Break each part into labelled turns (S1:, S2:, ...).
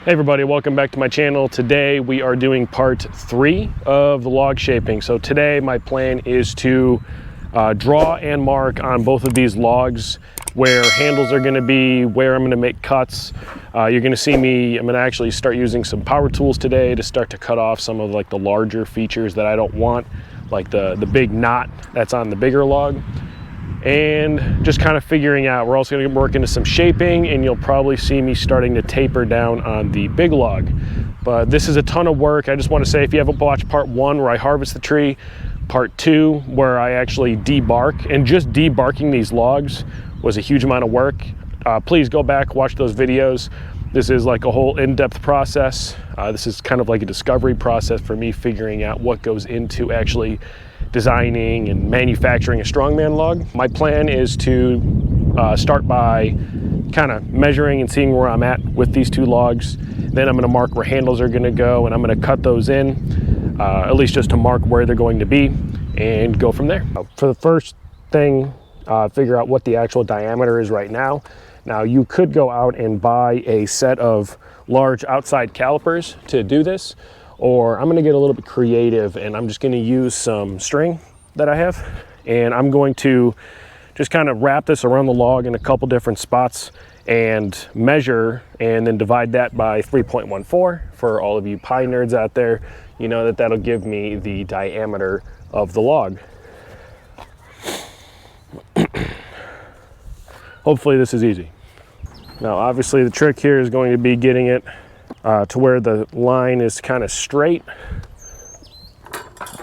S1: Hey everybody, welcome back to my channel. Today we are doing part 3 of the log shaping. So today my plan is to draw and mark on both of these logs where handles are going to be, where I'm going to make cuts. You're going to see me, I'm going to actually start using some power tools today to start to cut off some of like the larger features that I don't want, like the big knot that's on the bigger log. And just kind of figuring out, we're also going to work into some shaping, and you'll probably see me starting to taper down on the big log. But this is a ton of work. I just want to say, if you haven't watched part 1 where I harvest the tree, part 2 where I actually debark, and just debarking these logs was a huge amount of work. Please go back, watch those videos. This is like a whole in-depth process. This is kind of like a discovery process for me, figuring out what goes into actually designing and manufacturing a Strongman log. My plan is to start by kind of measuring and seeing where I'm at with these 2 logs. Then I'm going to mark where handles are going to go, and I'm going to cut those in, at least just to mark where they're going to be, and go from there. For the first thing, figure out what the actual diameter is right now. Now you could go out and buy a set of large outside calipers to do this, or I'm gonna get a little bit creative and I'm just gonna use some string that I have, and I'm going to just kind of wrap this around the log in a couple different spots and measure, and then divide that by 3.14. For all of you pie nerds out there, you know that that'll give me the diameter of the log. Hopefully this is easy. Now obviously the trick here is going to be getting it to where the line is kind of straight,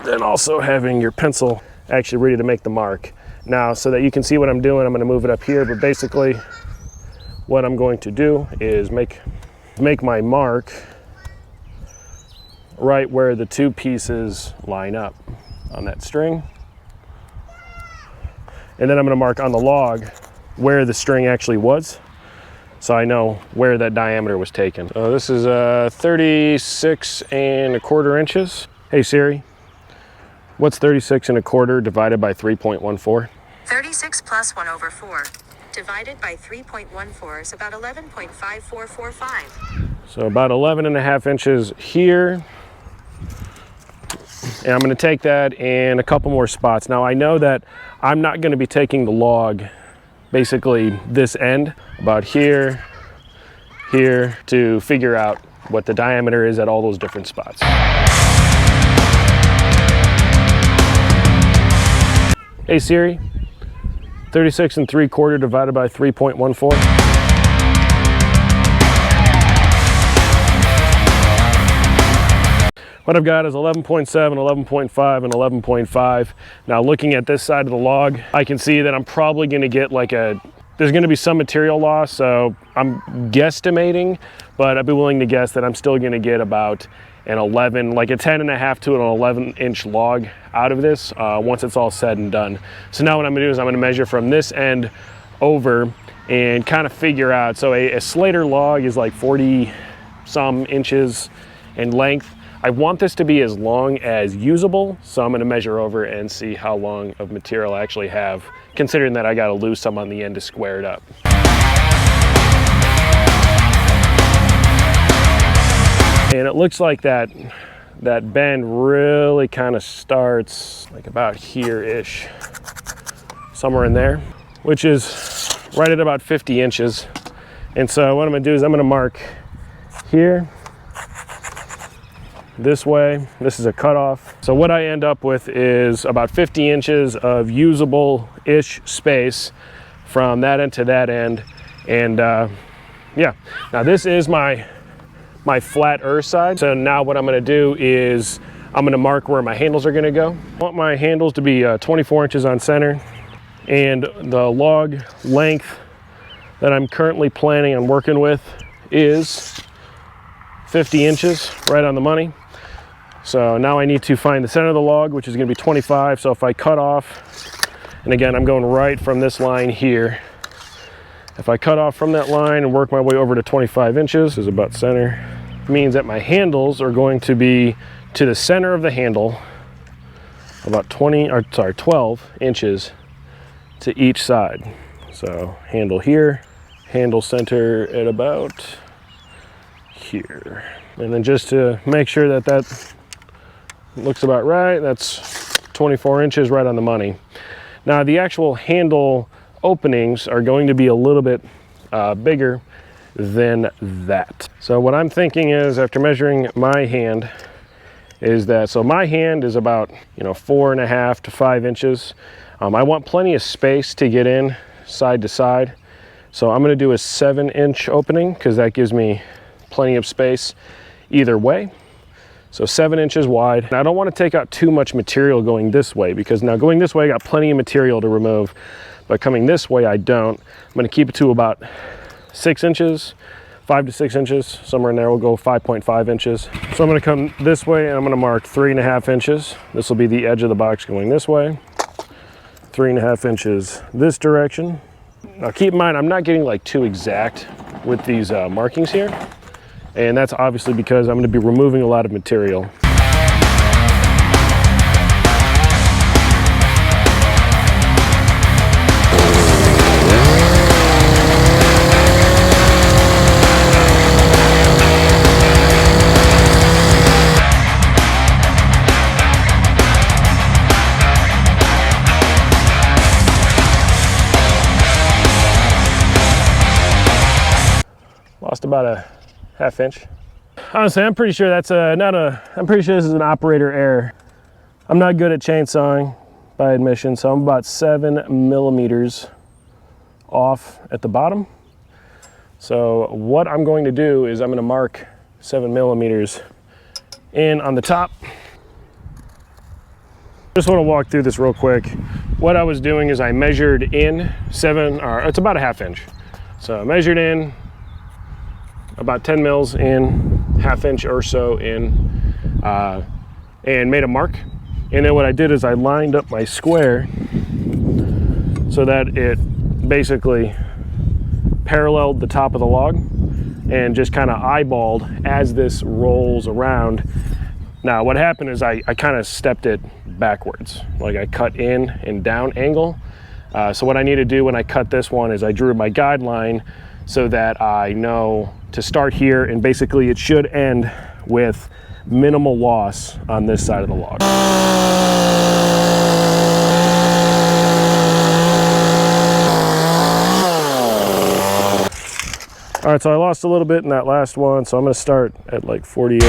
S1: then also having your pencil actually ready to make the mark. Now, so that you can see what I'm doing, I'm going to move it up here, but basically what I'm going to do is make my mark right where the 2 pieces line up on that string, and then I'm going to mark on the log where the string actually was, so I know where that diameter was taken. So this is 36.25 inches. Hey Siri, what's 36.25 divided by 3.14?
S2: 36 plus 1/4 divided by 3.14 is about 11.5445.
S1: So about 11.5 inches here. And I'm going to take that in a couple more spots. Now I know that I'm not going to be taking the log basically this end, about here, here, to figure out what the diameter is at all those different spots. Hey Siri, 36.75 divided by 3.14. What I've got is 11.7, 11.5, and 11.5. Now looking at this side of the log, I can see that I'm probably gonna get like there's gonna be some material loss, so I'm guesstimating, but I'd be willing to guess that I'm still gonna get about an 11, like a 10.5 to an 11-inch log out of this once it's all said and done. So now what I'm gonna do is I'm gonna measure from this end over and kind of figure out, so a Slater log is like 40 some inches in length. I want this to be as long as usable, so I'm going to measure over and see how long of material I actually have, considering that I got to lose some on the end to square it up. And it looks like that bend really kind of starts like about here-ish, somewhere in there, which is right at about 50 inches. And so what I'm going to do is I'm going to mark here, this way. This is a cutoff. So what I end up with is about 50 inches of usable-ish space from that end to that end. And yeah, now this is my flat earth side. So now what I'm gonna do is I'm gonna mark where my handles are gonna go. I want my handles to be 24 inches on center, and the log length that I'm currently planning on working with is 50 inches, right on the money. So now I need to find the center of the log, which is going to be 25. So if I cut off, and again, I'm going right from this line here. If I cut off from that line and work my way over to 25 inches, is about center, it means that my handles are going to be to the center of the handle, about 12 inches to each side. So handle here, handle center at about here. And then just to make sure that that looks about right, that's 24 inches, right on the money. Now the actual handle openings are going to be a little bit bigger than that. So what I'm thinking is, after measuring my hand, is that, so my hand is about 4.5 to 5 inches. I want plenty of space to get in side to side. So I'm gonna do a 7-inch opening because that gives me plenty of space either way. So 7 inches wide. And I don't want to take out too much material going this way, because now going this way I got plenty of material to remove, but coming this way I don't. I'm gonna keep it to about 6 inches, 5 to 6 inches, somewhere in there. We'll go 5.5 inches. So I'm gonna come this way and I'm gonna mark 3.5 inches. This will be the edge of the box going this way. 3.5 inches this direction. Now keep in mind, I'm not getting like too exact with these markings here. And that's obviously because I'm gonna be removing a lot of material. Lost about a ½ inch. Honestly, I'm pretty sure that's I'm pretty sure this is an operator error. I'm not good at chainsawing by admission, so I'm about 7 millimeters off at the bottom. So what I'm going to do is I'm going to mark 7 millimeters in on the top. Just want to walk through this real quick. What I was doing is I measured in it's about a ½ inch. So I measured in about 10 mils in, ½ inch or so in, and made a mark. And then what I did is I lined up my square so that it basically paralleled the top of the log, and just kind of eyeballed as this rolls around. Now what happened is I kind of stepped it backwards, like I cut in and down angle. So what I need to do when I cut this one is I drew my guideline so that I know to start here, and basically it should end with minimal loss on this side of the log. All right, so I lost a little bit in that last one, so I'm gonna start at like 48.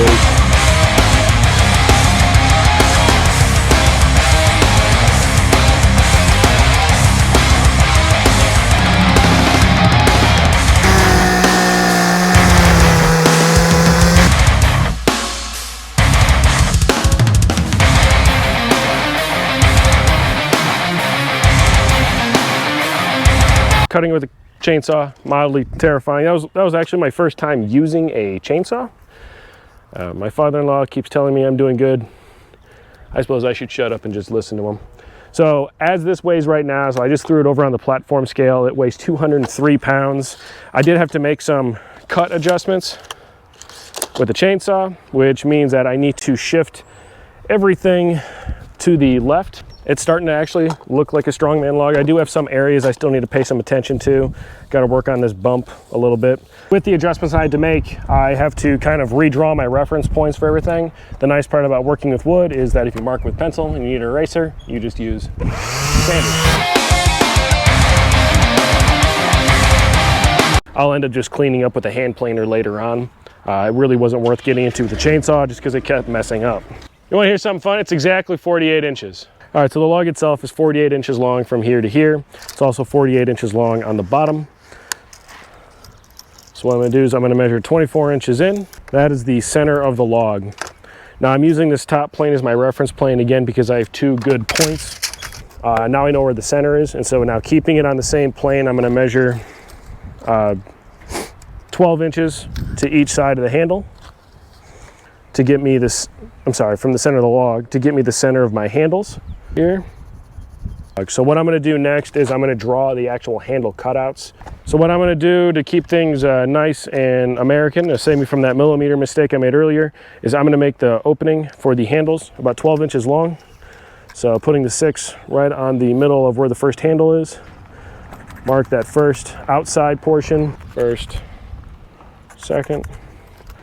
S1: Cutting with a chainsaw, mildly terrifying. That was actually my first time using a chainsaw. My father-in-law keeps telling me I'm doing good. I suppose I should shut up and just listen to him. So as this weighs right now, so I just threw it over on the platform scale. It weighs 203 pounds. I did have to make some cut adjustments with the chainsaw, which means that I need to shift everything to the left. It's starting to actually look like a Strongman log. I do have some areas I still need to pay some attention to. Got to work on this bump a little bit. With the adjustments I had to make, I have to kind of redraw my reference points for everything. The nice part about working with wood is that if you mark with pencil and you need an eraser, you just use sanders. I'll end up just cleaning up with a hand planer later on. It really wasn't worth getting into with the chainsaw just because it kept messing up. You want to hear something fun? It's exactly 48 inches. All right, so the log itself is 48 inches long from here to here. It's also 48 inches long on the bottom. So what I'm gonna do is I'm gonna measure 24 inches in. That is the center of the log. Now I'm using this top plane as my reference plane again because I have 2 good points. Now I know where the center is, and so now keeping it on the same plane, I'm gonna measure 12 inches to each side of the handle to get me this, from the center of the log, to get me the center of my handles here. So what I'm gonna do next is I'm gonna draw the actual handle cutouts. So what I'm gonna do to keep things nice and American, to save me from that millimeter mistake I made earlier, is I'm gonna make the opening for the handles about 12 inches long. So putting the 6 right on the middle of where the first handle is. Mark that first outside portion, first, second,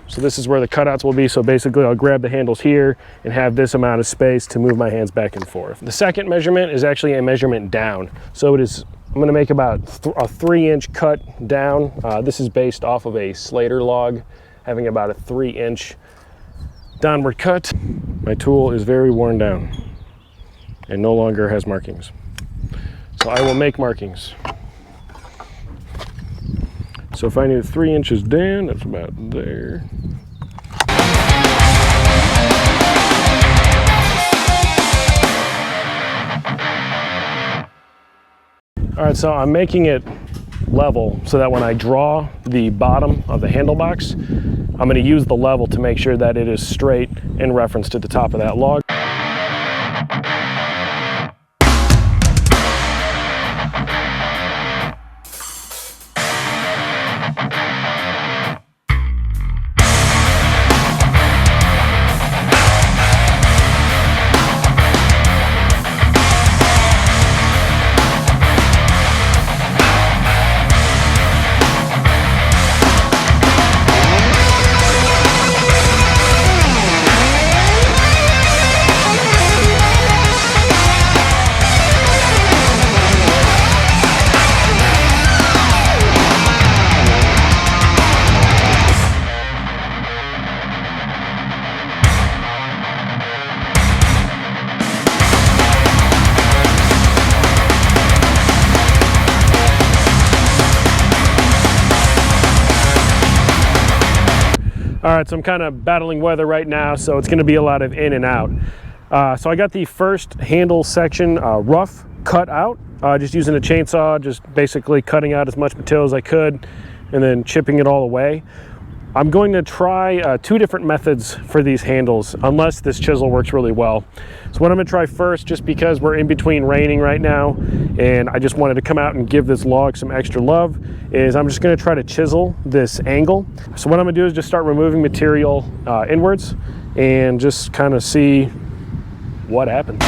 S1: So this is where the cutouts will be. So basically I'll grab the handles here and have this amount of space to move my hands back and forth. The second measurement is actually a measurement down. So I'm gonna make about a 3-inch cut down. This is based off of a Slater log, having about a 3-inch downward cut. My tool is very worn down and no longer has markings. So I will make markings. So if I need 3 inches down, that's about there. All right, so I'm making it level so that when I draw the bottom of the handle box, I'm going to use the level to make sure that it is straight in reference to the top of that log. All right, so I'm kind of battling weather right now, so it's gonna be a lot of in and out. So I got the first handle section rough cut out, just using a chainsaw, just basically cutting out as much material as I could and then chipping it all away. I'm going to try 2 different methods for these handles, unless this chisel works really well. So what I'm gonna try first, just because we're in between raining right now, and I just wanted to come out and give this log some extra love, is I'm just gonna try to chisel this angle. So what I'm gonna do is just start removing material inwards and just kind of see what happens.